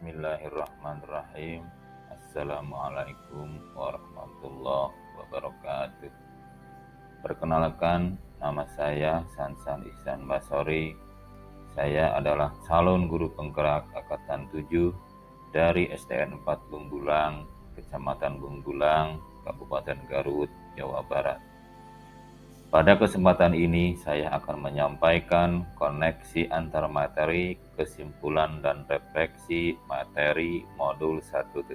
Bismillahirrahmanirrahim. Assalamualaikum warahmatullahi wabarakatuh. Perkenalkan, nama saya Sansan Ihsan Basori. Saya adalah calon guru penggerak Angkatan 7 dari SDN 4 Bungbulang, Kecamatan Bungbulang, Kabupaten Garut, Jawa Barat. Pada kesempatan ini, saya akan menyampaikan koneksi antar materi, kesimpulan dan refleksi materi modul 1.1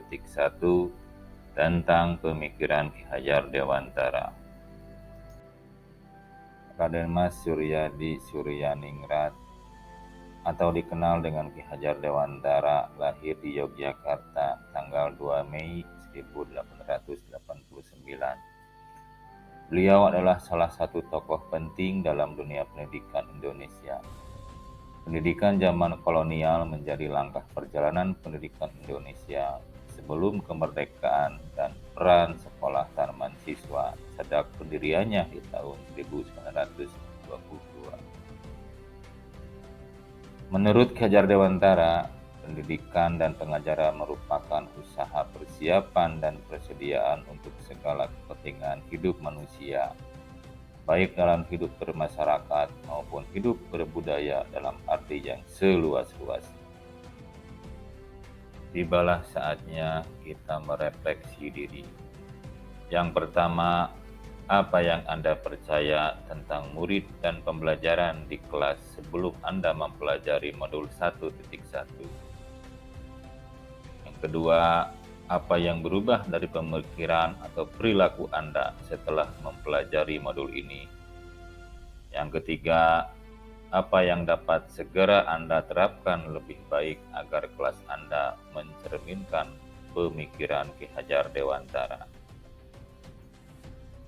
tentang pemikiran Ki Hajar Dewantara. Raden Mas Suryadi Suryaningrat atau dikenal dengan Ki Hajar Dewantara lahir di Yogyakarta tanggal 2 Mei 1889. Beliau adalah salah satu tokoh penting dalam dunia pendidikan Indonesia. Pendidikan zaman kolonial menjadi langkah perjalanan pendidikan Indonesia sebelum kemerdekaan dan peran sekolah Taman Siswa sejak pendiriannya di tahun 1922. Menurut Ki Hajar Dewantara, pendidikan dan pengajaran merupakan usaha persiapan dan persediaan untuk segala kepentingan hidup manusia, baik dalam hidup bermasyarakat maupun hidup berbudaya dalam arti yang seluas-luasnya. Tibalah saatnya kita merefleksi diri. Yang pertama, apa yang Anda percaya tentang murid dan pembelajaran di kelas sebelum Anda mempelajari modul 1.1? Yang kedua, apa yang berubah dari pemikiran atau perilaku Anda setelah mempelajari modul ini? Yang ketiga, apa yang dapat segera Anda terapkan lebih baik agar kelas Anda mencerminkan pemikiran Ki Hajar Dewantara?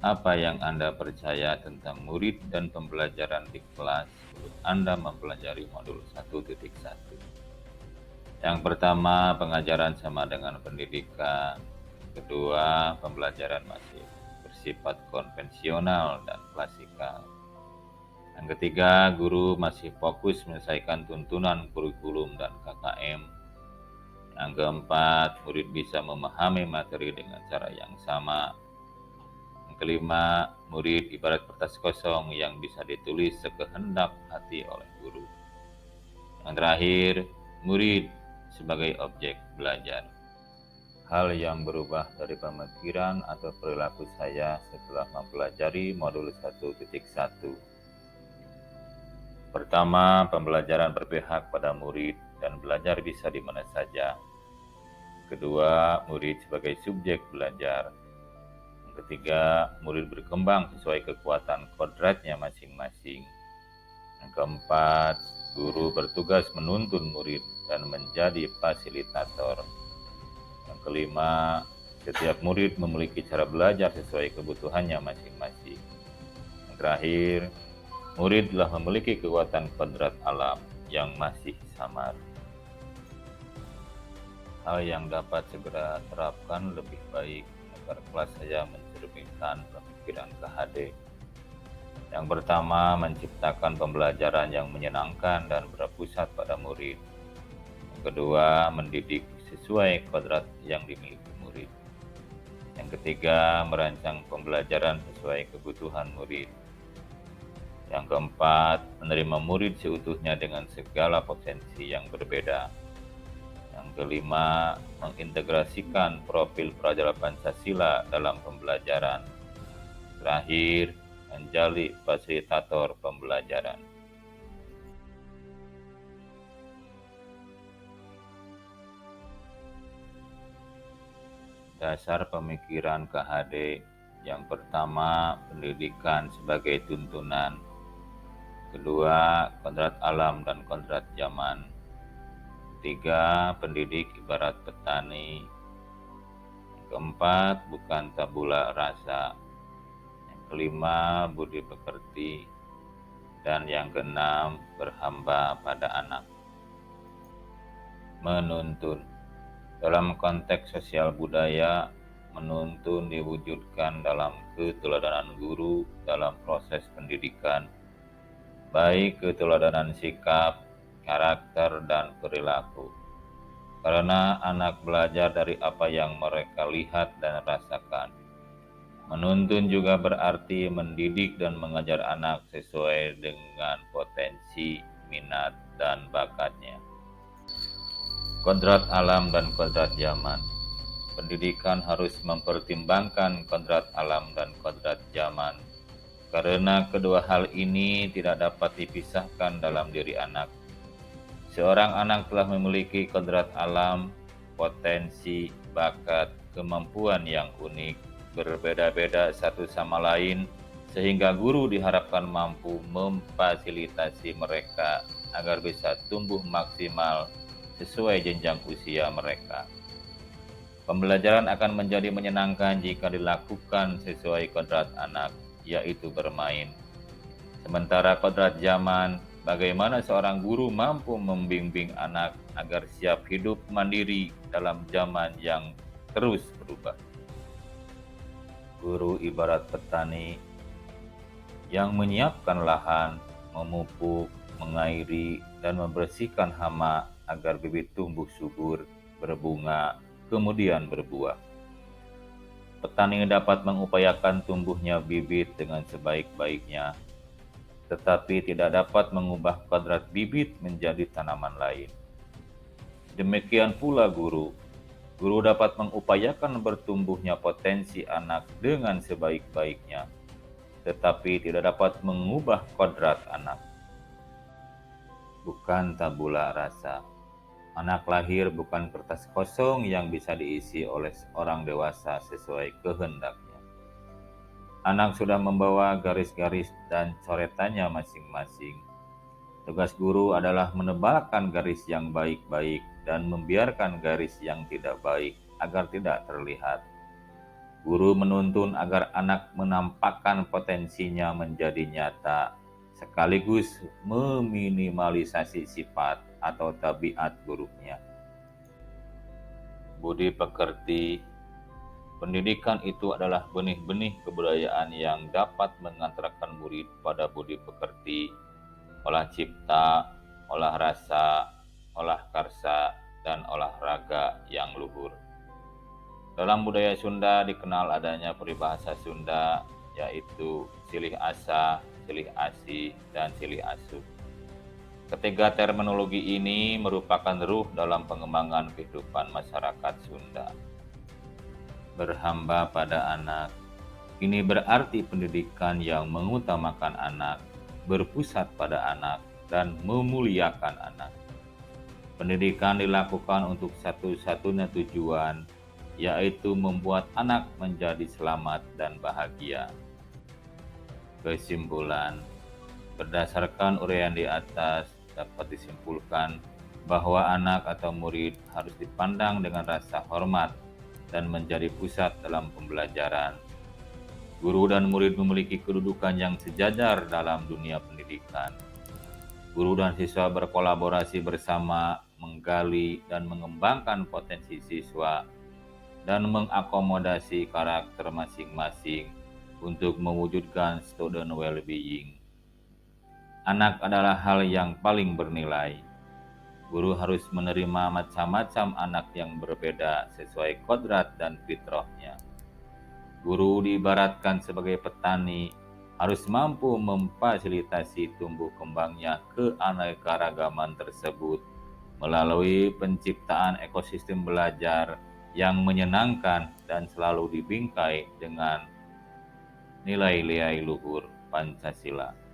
Apa yang Anda percaya tentang murid dan pembelajaran di kelas sebelum Anda mempelajari modul 1.1? Yang pertama, pengajaran sama dengan pendidikan. Kedua, pembelajaran masih bersifat konvensional dan klasikal. Yang ketiga, guru masih fokus menyelesaikan tuntunan kurikulum dan KKM. Yang keempat, murid bisa memahami materi dengan cara yang sama. Yang kelima, murid ibarat kertas kosong yang bisa ditulis sekehendak hati oleh guru. Yang terakhir, murid sebagai objek belajar. Hal yang berubah dari pemikiran atau perilaku saya setelah mempelajari modul 1.1. Pertama, pembelajaran berpihak pada murid dan belajar bisa di mana saja. Kedua, murid sebagai subjek belajar. Yang ketiga, murid berkembang sesuai kekuatan kodratnya masing-masing. Yang keempat, guru bertugas menuntun murid dan menjadi fasilitator. Yang kelima, setiap murid memiliki cara belajar sesuai kebutuhannya masing-masing. Yang terakhir, murid telah memiliki kekuatan kodrat alam yang masih samar. Hal yang dapat segera terapkan lebih baik agar kelas saya mencerminkan pemikiran KHD. Yang pertama, menciptakan pembelajaran yang menyenangkan dan berpusat pada murid. Yang kedua, mendidik sesuai kodrat yang dimiliki murid. Yang ketiga, merancang pembelajaran sesuai kebutuhan murid. Yang keempat, menerima murid seutuhnya dengan segala potensi yang berbeda. Yang kelima, mengintegrasikan profil prajalan Pancasila dalam pembelajaran. Terakhir, menjadi fasilitator pembelajaran. Dasar pemikiran KHD. Yang pertama, pendidikan sebagai tuntunan. Kedua, kodrat alam dan kodrat zaman. Tiga, pendidik ibarat petani. Yang keempat, bukan tabula rasa. Yang kelima, budi pekerti. Dan yang keenam, berhamba pada anak. Menuntun. Dalam konteks sosial budaya, menuntun diwujudkan dalam keteladanan guru dalam proses pendidikan, baik keteladanan sikap, karakter, dan perilaku. karena anak belajar dari apa yang mereka lihat dan rasakan. Menuntun juga berarti mendidik dan mengajar anak sesuai dengan potensi, minat, dan bakatnya. Kodrat alam dan kodrat zaman. Pendidikan harus mempertimbangkan kodrat alam dan kodrat zaman, karena kedua hal ini tidak dapat dipisahkan dalam diri anak. Seorang anak telah memiliki kodrat alam, potensi, bakat, kemampuan yang unik, berbeda-beda satu sama lain, sehingga guru diharapkan mampu memfasilitasi mereka agar bisa tumbuh maksimal sesuai jenjang usia mereka. Pembelajaran akan menjadi menyenangkan jika dilakukan sesuai kodrat anak, yaitu bermain. Sementara kodrat zaman, bagaimana seorang guru mampu membimbing anak agar siap hidup mandiri dalam zaman yang terus berubah. Guru ibarat petani yang menyiapkan lahan, memupuk, mengairi, dan membersihkan hama agar bibit tumbuh subur, berbunga, kemudian berbuah. Petani dapat mengupayakan tumbuhnya bibit dengan sebaik-baiknya, tetapi tidak dapat mengubah kodrat bibit menjadi tanaman lain. Demikian pula guru. Guru dapat mengupayakan bertumbuhnya potensi anak dengan sebaik-baiknya, tetapi tidak dapat mengubah kodrat anak. Bukan tabula rasa. Anak lahir bukan kertas kosong yang bisa diisi oleh seorang dewasa sesuai kehendaknya. Anak sudah membawa garis-garis dan coretannya masing-masing. Tugas guru adalah menebalkan garis yang baik-baik dan membiarkan garis yang tidak baik agar tidak terlihat. Guru menuntun agar anak menampakkan potensinya menjadi nyata, sekaligus meminimalisasi sifat atau tabiat buruknya. Budi pekerti. Pendidikan itu adalah benih-benih kebudayaan yang dapat mengantarkan murid pada budi pekerti, olah cipta, olah rasa, olah karsa, dan olahraga yang luhur. Dalam budaya Sunda dikenal adanya peribahasa Sunda, yaitu silih asa, silih asih, dan silih asuh. Ketiga terminologi ini merupakan ruh dalam pengembangan kehidupan masyarakat Sunda. Berhamba pada anak. Ini berarti pendidikan yang mengutamakan anak, berpusat pada anak, dan memuliakan anak. Pendidikan dilakukan untuk satu-satunya tujuan, yaitu membuat anak menjadi selamat dan bahagia. Kesimpulan, berdasarkan uraian di atas, dapat disimpulkan bahwa anak atau murid harus dipandang dengan rasa hormat dan menjadi pusat dalam pembelajaran. Guru dan murid memiliki kedudukan yang sejajar dalam dunia pendidikan. Guru dan siswa berkolaborasi bersama, menggali dan mengembangkan potensi siswa, dan mengakomodasi karakter masing-masing untuk mewujudkan student well-being. Anak adalah hal yang paling bernilai. Guru harus menerima macam-macam anak yang berbeda sesuai kodrat dan fitrahnya. Guru diibaratkan sebagai petani, harus mampu memfasilitasi tumbuh kembangnya keanekaragaman tersebut melalui penciptaan ekosistem belajar yang menyenangkan dan selalu dibingkai dengan nilai-nilai luhur Pancasila.